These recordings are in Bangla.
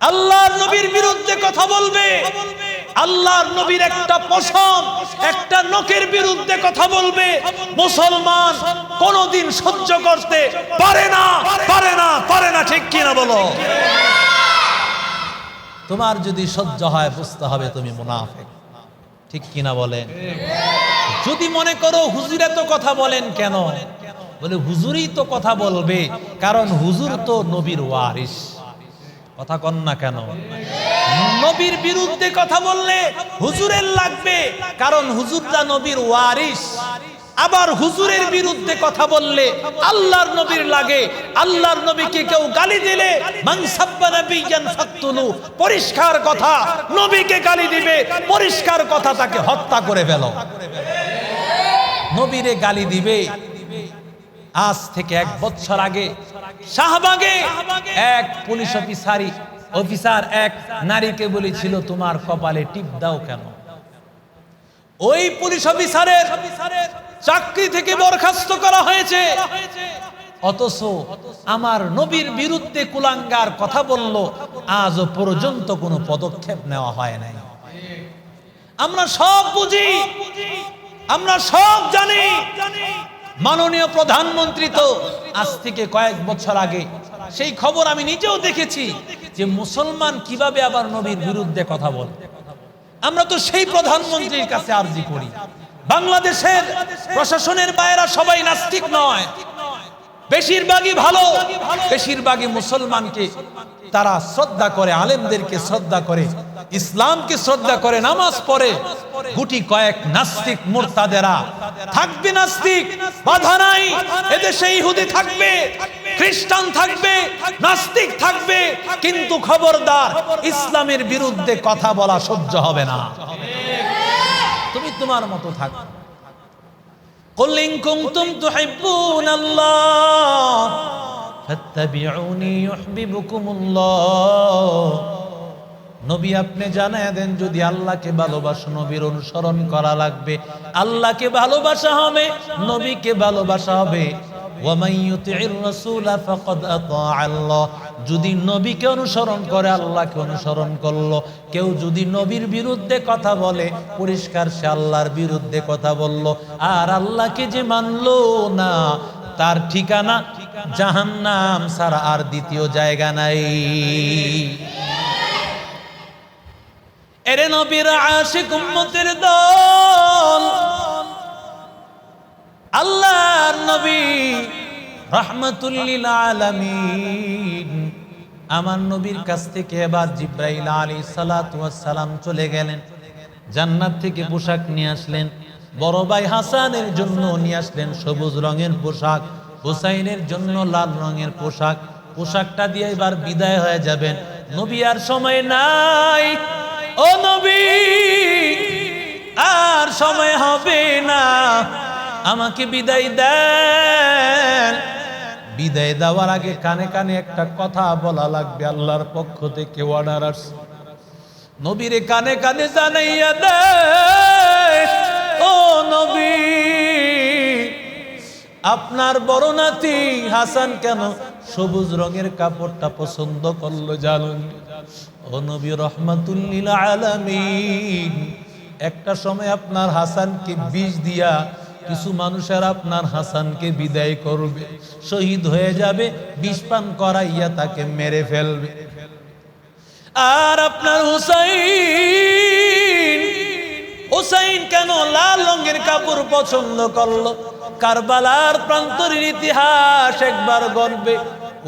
আল্লাহর নবীর বিরুদ্ধে কথা বলবে, আল্লাহর নবীর একটা পশম একটা নখের বিরুদ্ধে কথা বলবে, মুসলমান কোনদিন সহ্য করতে পারে না, পারে না, পারে না। ঠিক কিনা বলো? তোমার যদি সহ্য হয় বুঝতে হবে তুমি মুনাফিক। ঠিক কিনা বলেন? যদি মনে করো হুজুরে তো কথা বলেন কেন, বলে হুজুরই তো কথা বলবে, কারণ হুজুর তো নবীর ওয়ারিস। কথা কন না কেন? নবীর বিরুদ্ধে কথা বললে হুজুরের লাগবে, কারণ হুজুরটা নবীর ওয়ারিস। আবার হুজুরের বিরুদ্ধে কথা বললে আল্লাহর নবীর লাগে। আল্লাহর নবীকে কেউ গালি দিলে মান সাব্বা নাবিয়ান ফাকতুলু, পরিষ্কার কথা, নবীকে গালি দিবে পরিষ্কার কথা, তাকে হত্যা করে ফেলো। নবীরে গালি দিবে। আজ থেকে 1 বছর আগে শাহবাগে এক পুলিশ অফিসার এক নারীকে বলেছিল তোমার কপালে টিপ দাও কেন? ওই পুলিশ অফিসারের চাকরি থেকে বরখাস্ত করা হয়েছে, অথচ আমার নবীর বিরুদ্ধে কুলাঙ্গার কথা বলল, আজও পর্যন্ত কোনো পদক্ষেপ নেওয়া হয় নাই। আমরা সব বুঝি, আমরা সব জানি। মাননীয় প্রধানমন্ত্রী তো আজ থেকে কয়েক বছর আগে, সেই খবর আমি নিজেও দেখেছি, যে মুসলমান কিভাবে আবার নবীর বিরুদ্ধে কথা বলে। আমরা তো সেই প্রধানমন্ত্রীর কাছে আরজি করি। বাংলাদেশের প্রশাসনের বাইরা সবাই নাস্তিক নয়, বেশিরভাগই ভালো, বেশিরভাগই মুসলমানকে তারা শ্রদ্ধা করে, আলেমদেরকে শ্রদ্ধা করে, ইসলামকে শ্রদ্ধা করে, নামাজ পড়ে। গুটি কয়েক নাস্তিক মুরতাদেরা থাকবে, নাস্তিক বাধা নাই। এদেশে ইহুদি থাকবে, খ্রিস্টান থাকবে, নাস্তিক থাকবে, কিন্তু খবরদার ইসলামের বিরুদ্ধে কথা বলা সহ্য হবে না। তুমি তোমার মতো থাকো। কুল ইন কুনতুম তুহিব্বুনাল্লাহ ফাত্তাবিউনি ইউহিব্বুকুমুল্লাহ। নবী আপনি জানায় দেন, যদি আল্লাহকে ভালোবাসো নবীর অনুসরণ করা লাগবে, আল্লাহকে ভালোবাসা হবে, নবীকে ভালোবাসা হবে। ওয়া মান ইউতি'র রাসূলা ফাকাদ আতাআল্লাহ। যদি নবীকে অনুসরণ করে আল্লাহকে অনুসরণ করলো। কেউ যদি নবীর বিরুদ্ধে কথা বলে, পরিষ্কার সে আল্লাহর বিরুদ্ধে কথা বলল। আর আল্লাহকে যে মানলো না, তার ঠিকানা জাহান্নাম ছাড়া আর দ্বিতীয় জায়গা নাই। এরে নবীর আশিক উম্মতের দল, আল্লাহর নবী রাহমাতুল লিল আলামিন, আমার নবীর কাছ থেকে এবার জিবরাইল আলাইহিস সালাতু ওয়াস সালাম চলে গেলেন, জান্নাত থেকে পোশাক নিয়ে আসলেন। বড় ভাই হাসানের জন্য নিয়ে আসলেন সবুজ রঙের পোশাক, হুসাইনের জন্য লাল রঙের পোশাক। পোশাকটা দিয়ে এবার বিদায় হয়ে যাবেন। নবী আর সময় নাই, ও নবী আর সময় হবে না, আমাকে বিদায় দেন। বিদায় দেওয়ার আগে কানে কানে একটা কথা বলা লাগবে, আল্লাহর পক্ষ থেকে অর্ডার আসছে। নবীরে কানে কানে জানাইয়া দেয়, ও নবী আপনার বড় নাতি হাসান কেন সবুজ রঙের কাপড়টা পছন্দ করলো জানেন? ও নবী রাহমাতুল লিল আলামিন, একটা সময় আপনার হাসানকে বিষ দিয়া কিছু মানুষের আপনার হাসানকে বিদায় করবে, শহীদ হয়ে যাবে, বিষ পান করাইয়া তাকে মেরে ফেলবে। আর আপনার হুসাইন কেন লাল রঙের কাপড় পছন্দ করলো? কারবালার প্রান্তরের ইতিহাস একবার গড়বে।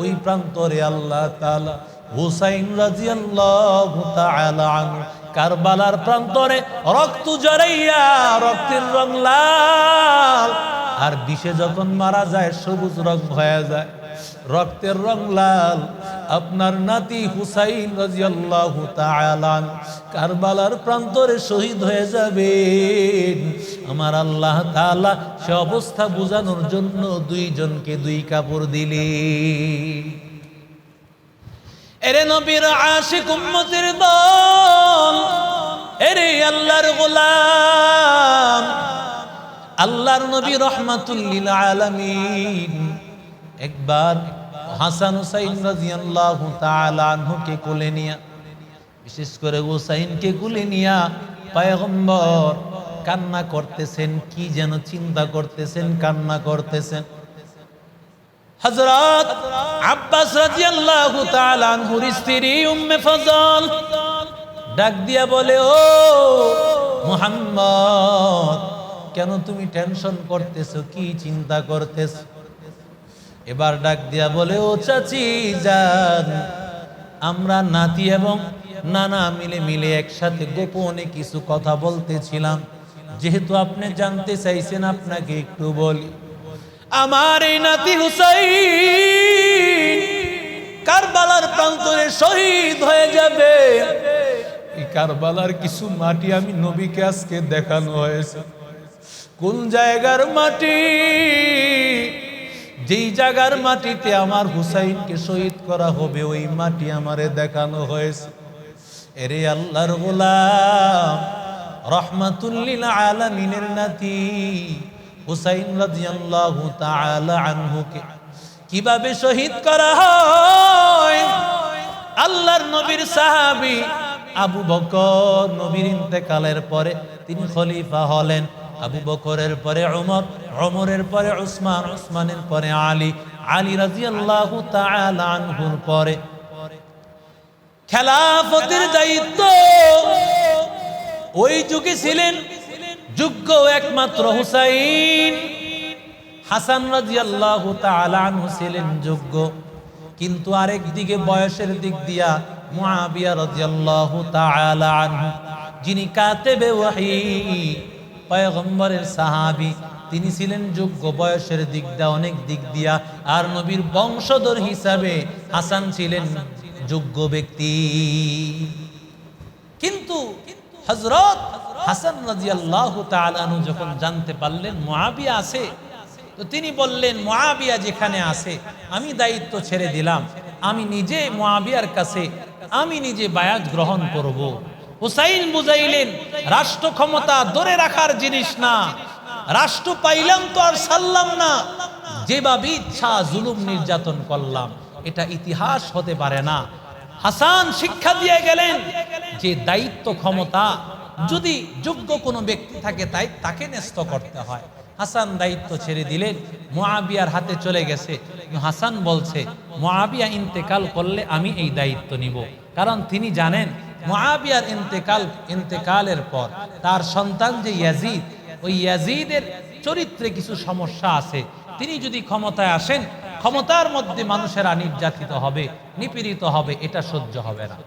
ওই প্রান্তরে আল্লাহ তাআলা হুসাইন রাদিয়াল্লাহু তাআলা আনহু কারবালার প্রান্তরে রক্ত জড়াইয়া, রক্তের রং লাল, আর বিষে যখন মারা যায় সবুজ রং হয়ে যায়, রক্তের রং লাল। আপনার নাতি হুসাইন রাদিয়াল্লাহু তাআলা আনহু কারবালার প্রান্তরে শহীদ হয়ে যাবেন। আমার আল্লাহ তাআলা সে অবস্থা বোঝানোর জন্য দুইজনকে দুই কাপড় দিলেন। এরে নবীর আশিক উম্মতের দল, এরে আল্লাহর গোলাম, আল্লাহর নবী রাহমাতুল লিল আলামিন একবার হাসান হুসাইন রাদিয়াল্লাহু তাআলা আনহুকে কোলে নিয়া, বিশেষ করে হুসাইনকে কোলে নিয়া পয়গম্বর কান্না করতেছেন, কি যেন চিন্তা করতেছেন, কান্না করতেছেন। হযরত আব্বাস রাদিয়াল্লাহু তাআলা আনহুর স্ত্রী উম্মে ফজল ডাক দিয়া বলে, ও মুহাম্মদ, কেন তুমি টেনশন করতেছো, কি চিন্তা করতেছো? এবার ডাক দিয়া বলে, ও চাচি যান, আমরা নাতি এবং নানা মিলে মিলে একসাথে গোপনে কিছু কথা বলতেছিলাম, যেহেতু আপনি জানতে চাইছেন আপনাকে একটু বলি। আমার এই নাতি হুসাইন কারবালার প্রান্তরে শহীদ হয়ে যাবে। এই কারবালার কিছু মাটি আমি নবীকে আজকে দেখানো হয়েছে। কোন জায়গার মাটি? যেই জায়গার মাটিতে আমার হুসাইনকে শহীদ করা হবে, ওই মাটি আমারে দেখানো হয়েছে। এরে আল্লাহর গোলাম, রহমাতুল লিল আলামিনের নাতি হুসাইন রাদিয়াল্লাহু তাআলা আনহুকে কিভাবে শহীদ করা হয়? আল্লাহর নবীর সাহাবী আবু বকর, নবীর ইন্তেকালের পরে তিনি খলিফা হলেন। আবু বকরের পরে ওমর, ওমরের পরে উসমান, উসমানের পরে আলী, আলী রাদিয়াল্লাহু তাআলা আনহুর পরে খেলাফতের দায়িত্ব ওই যুগে ছিলেন যোগ্য একমাত্র হুসাইন। হাসান রাদিয়াল্লাহু তাআলা আনহু ছিলেন যোগ্য, কিন্তু আরেক দিকে বয়সের দিক দিয়া মুআবিয়া রাদিয়াল্লাহু তাআলা আনহু, যিনি কাতেবে ওহী, পয়গম্বরের সাহাবী, তিনি ছিলেন যোগ্য বয়সের দিক দিয়া, অনেক দিক দিয়া। আর নবীর বংশধর হিসাবে হাসান ছিলেন যোগ্য ব্যক্তি। কিন্তু হযরত হাসান রাদিয়াল্লাহু তাআলা আনহু যখন জানতে পারলেন মুআবিয়া আছে, তো তিনি বললেন, মুআবিয়া যেখানে আছে আমি দায়িত্ব ছেড়ে দিলাম, আমি নিজে মুআবিয়ার কাছে আমি নিজে বায়াত গ্রহণ করব। হুসাইন বুঝাইলেন, রাষ্ট্র ক্ষমতা ধরে রাখার জিনিস না, রাষ্ট্র পাইলাম তো আর ছাড়লাম না, যেভাবে ইচ্ছা জুলুম নির্যাতন করলাম, এটা ইতিহাস হতে পারে না। হাসান শিক্ষা দিয়ে গেলেন যে দায়িত্ব ক্ষমতা যদি যোগ্য কোনো ব্যক্তি থাকে তাই তাকে ন্যস্ত করতে হয়। হাসান দায়িত্ব ছেড়ে দিলেন, মুআবিয়ার হাতে চলে গেছে। হাসান বলছে, মুআবিয়া ইন্তেকাল করলে আমি এই দায়িত্ব নিব, কারণ তিনি জানেন মুআবিয়ার ইন্তেকালের পর তার সন্তান যে ইয়াজিদ, ওই ইয়াজিদের চরিত্রে কিছু সমস্যা আছে। তিনি যদি ক্ষমতায় আসেন, ক্ষমতার মধ্যে মানুষেরা নির্যাতিত হবে, নিপীড়িত হবে, এটা সহ্য হবে না।